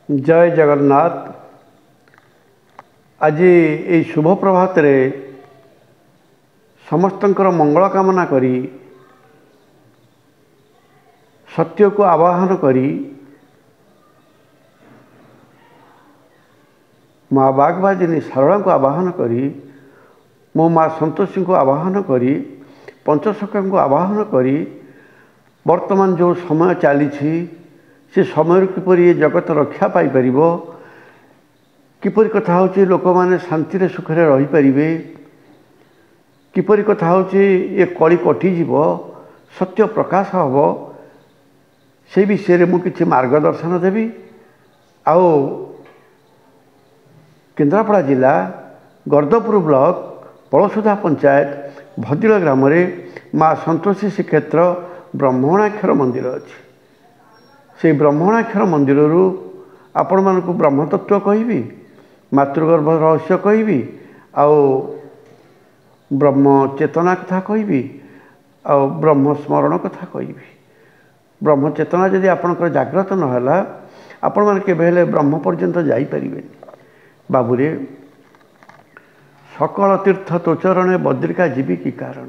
जय जगन्नाथ। आज ये शुभ प्रभात रे समस्तंकर मंगल कामना करी सत्य को आवाहन करी माँ बागबाजिनी सारला को आवाहन करी मो माँ संतोषी को आवाहन करी पंचसखा को आवाहन करी वर्तमान जो समय चली से समय किपर ये जगत रक्षा पाई परिबो किपरि कथा होची लोक माने शांति रे सुख रे रही परिबे किपरि कथा होची ये कली कटि जीव सत्य प्रकाश हबो से विषय रे मु किछि मार्गदर्शन देबी। आउ केन्द्रापड़ा जिला गर्दपुर ब्लॉक पड़सुधा पंचायत भदिल ग्राम रे माँ संतोषी श्रीक्षेत्र ब्रह्मणाक्षर मंदिर अच्छी। से ब्रह्मणाक्षर मंदिर आपण मानक ब्रह्मतत्व कहि मातृगर्भ रहस्य कहि आउ ब्रह्म चेतना कथा कहि आउ ब्रह्म स्मरण कथा कहि। ब्रह्म चेतना जदि आपणकर जागृत नहला आपण माने केबे ब्रह्म पर्यंत जाई परिबेनी। बाबूरे सकल तीर्थ तोचरणे बद्रिका जीवी की कारण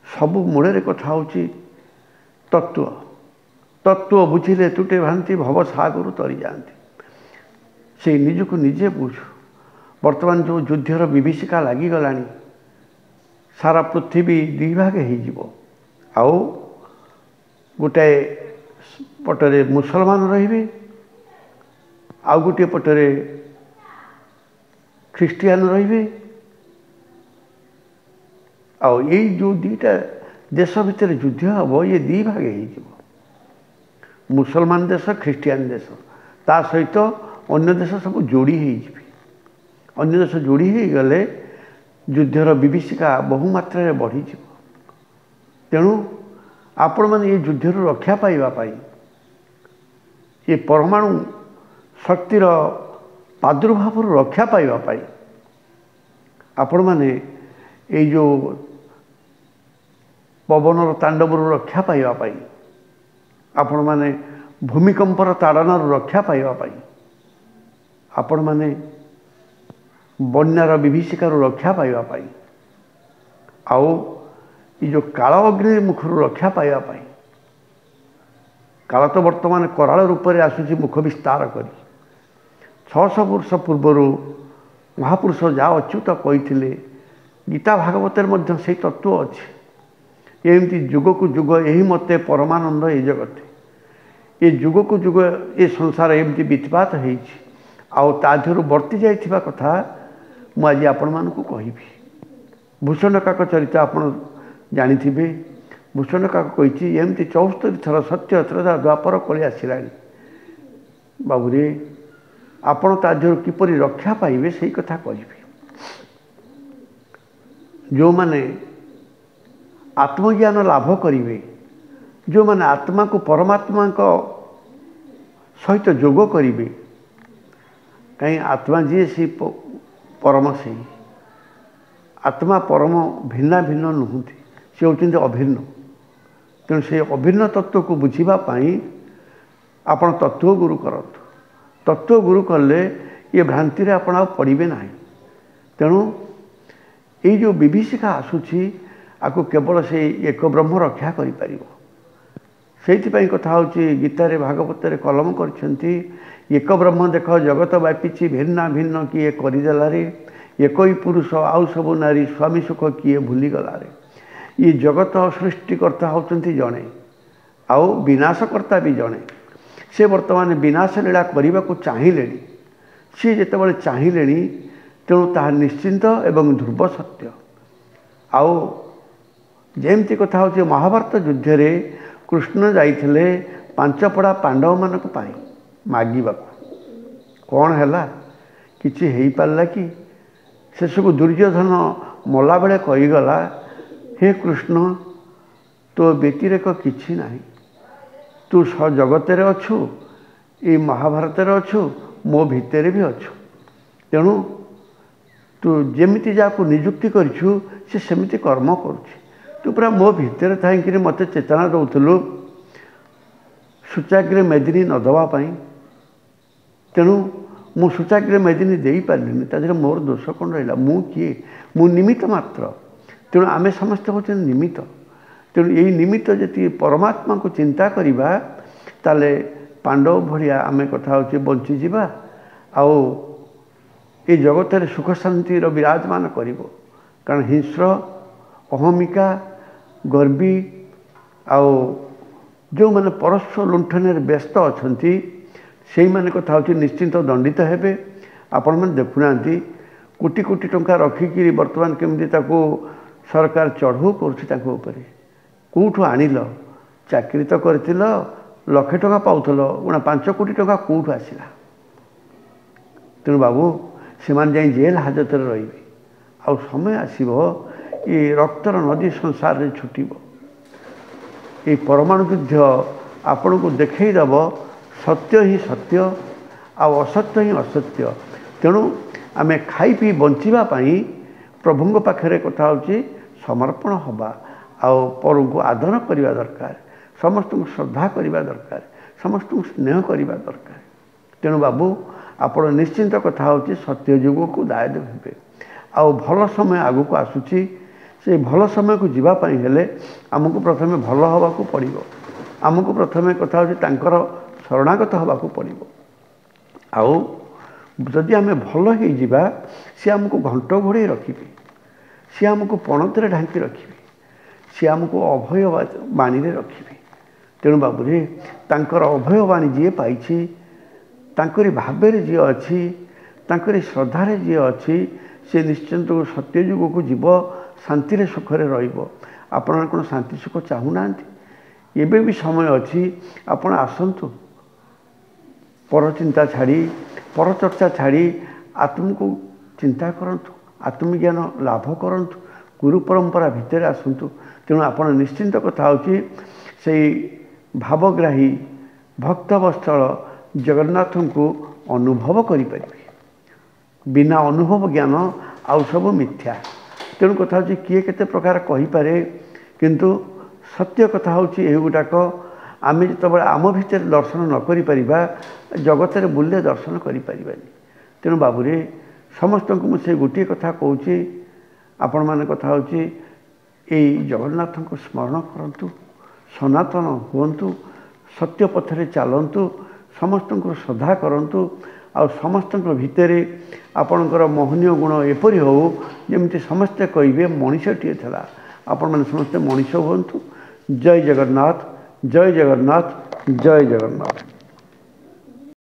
सबु मूल कथा होची तत्व। तत्व बुझिले तुटे भांति भव सागर तरी जाती से निजक निजे बुझ। वर्तमान जो युद्धर विभीषिका लगिगला सारा पृथ्वी दुई भाग हो आउ गोटाए पटरे मुसलमान रहिबे आउ गोटे पटरे ख्रीस्टियान रहिबे आउ ये जो दुईटा देश भितर युद्ध हम ये दी भाग हो मुसलमान देश ख्रीस्टियान देश ता सहित अन्य देश सब जोड़ी अन्य देश जोड़ी गले युद्धर विभीषिका बहुमात्रा बढ़ी तेणु आपण मैंने ये युद्धर रक्षा पाइबापी ये परमाणु शक्तिर प्रादुर्भाव रक्षा पाइबापी आपण मैंने ये जो पवनर तांडवर रक्षा पाइबापी आपण माने भूमिकंपर ताड़नार रक्षा पाइबापी आपण माने बन्यार विभीषिकार रक्षा पाइबापी आउ ये जो काल अग्नि मुखर रक्षा पाइबापी काल तो वर्तमान कराल रूप में आसूची मुख विस्तार करी 600 वर्ष पूर्वर महापुरुष जा अच्युत कही गीता भागवत से तत्व अच्छे एमती युग को युग यही मते परमानंद ये जगत ये युग को युग ये संसार एमती बीतपात हो वर्ती जाइथिबा कथा मुझे आपण मान को कहि। भूषण काक चरित आपण जानिथिबे। भूषण काक कही एमती 74 थर सत्य त्रेधा द्वापर कली आसला बाबूरे आपण ताधर किपरि रक्षा पाइबे से कथा कहि। जो माने आत्मज्ञान लाभ करेंगे जो माने आत्मा को परमात्मा सहित जोग करेंगे कहीं आत्मा जी सी परम से आत्मा परम भिन्ना भिन्न नुहति सी होती अभिन्न। तेणु से अभिन्न तत्व को बुझापी आपण तत्व गुरु करतु। तत्व गुरु कले ये भ्रांति आपण आ पड़े ना। तेणु ये जो विभीषिका आसूची आपको केवल से एक ब्रह्म रक्षा करें से कथा होची गीतारे भागवत कलम करछंती एक ब्रह्म देख जगत व्यापी भिन्ना भिन्न किए करदेला रे एक ही पुरुष आउ सब नारी स्वामी सुख किए भूलीगला रे। ये जगत सृष्टिकर्ता होचंती जड़े आउ विनाशकर्ता भी जड़े। से वर्तमान विनाश लीला करने को चाहिए सी जिते चाहिए तेणु ताहा निश्चिंत एवं ध्रुव सत्य। आउ जेमती कथा होची महाभारत युद्ध रे कृष्ण जाइथिले पांचपड़ा पांडव मानक पाई मागिबा कौन हैला किछि हेई पारला कि शेष को दुर्योधन मला बेले कहीगला हे कृष्ण तो व्यतिरेक किछि नाही तू जगत रे अछु ये महाभारत रे अछु मो भितर भी अछु। तेणु तू जेमिति जाको नियुक्ति करिछु से सेमिति कर्म करुछि। तू पूरा मो भितर थी मत चेतना दौलु सूचाग्रे मेदिनी न दवापाई तेणु मु सूचाग्र मेदिनी दे पारे तादेह मोर दोष कौन रहा मु किए मु निमित्त मात्र तेणु आम समस्ते होते निमित्त तेणु यही निमित्त जी परमात्मा को चिंता करवा ताले पांडव भाया आम कथा हो बंचीजा आउ ये जगत सुख शांति विराजमान कर कारण हिंस्र अहमिका गर्वी आउ जो मैंने परस्पर लुंठन व्यस्त अच्छा से मैंने कथा हो निश्चिंत दंडित हेबे आपण मैंने देखुना कोटी कोटी टंका रखिकी बर्तमान केमती सरकार चढ़ऊ कर कौटू आणिल चाकरी तो कर लक्षे टका पाउल गुणा 5 कोटी टका कौटू आसला तेणु बाबू से जाए जेल हाजत रही आउ समय आसब ये रक्तर नदी संसार में छुटब ये परमाणु युद्ध आपण को देखईदेव सत्य ही सत्य असत्य ही असत्य तेणु आम खाई पी बंचापी प्रभु पाखे कथा हो समर्पण हवा पर को आदर करने दरकार समस्त को श्रद्धा करने दरकार समस्त को स्नेह करने दरकार तेणु बाबू आपण निश्चिंत कथा हो सत्य युग को दायद हे आउ भल समय आगु को आसूची से भल समय को जीवाई हेले आमको प्रथमे भल हवा को पड़ो आमको प्रथमे कथा हो शरणागत हवा को पड़ो आउ जदि आम भल हो सी आमको घंट घोड़े रखिए सी आमको पणतर ढांकी रखिए सी आमको अभय बाणी रखिए तेणु बाबूरे तांकर अभय बाणी जी पाई तांकरी भावे जी अच्छी तांकरी श्रद्धारे जी अच्छी से निश्चिंत सत्य युग को जीव शांति सुखरे आपण कौन शांति सुख चाहूना एबे भी समय अच्छी आपण आसतु पर चिंता छाड़ी पर चर्चा छाड़ी आत्म को चिंता करंतु आत्मज्ञान लाभ करंतु गुरु परंपरा भितर आसतु तेणु आपण निश्चिंत कथा होची से भावग्राही भक्तवत्सल जगन्नाथ को अनुभव करें बिना अनुभव ज्ञान आउ सब मिथ्या तेणु कथा हो किए केते प्रकार कहीपे किंतु सत्य कथा होगुटाक आम जो आम भितर दर्शन न करिपरिबा जगत रे बुले दर्शन करिपरिबानी तेणु बाबूरे समस्त को मुझे गोटे कथा कहूँ आपण मैंने कथा हो जगन्नाथ को स्मरण करंतु सनातन हुंतु सत्य पथरे चलतु समस्त को श्रद्धा करंतु आ समस्त भितर आपणकर मोहनीय गुण एपरी हो जमी समस्ते कहे मनीषटीए था आपण मैंने समस्ते मनीष हुंतु जय जगन्नाथ जय जगन्नाथ जय जगन्नाथ।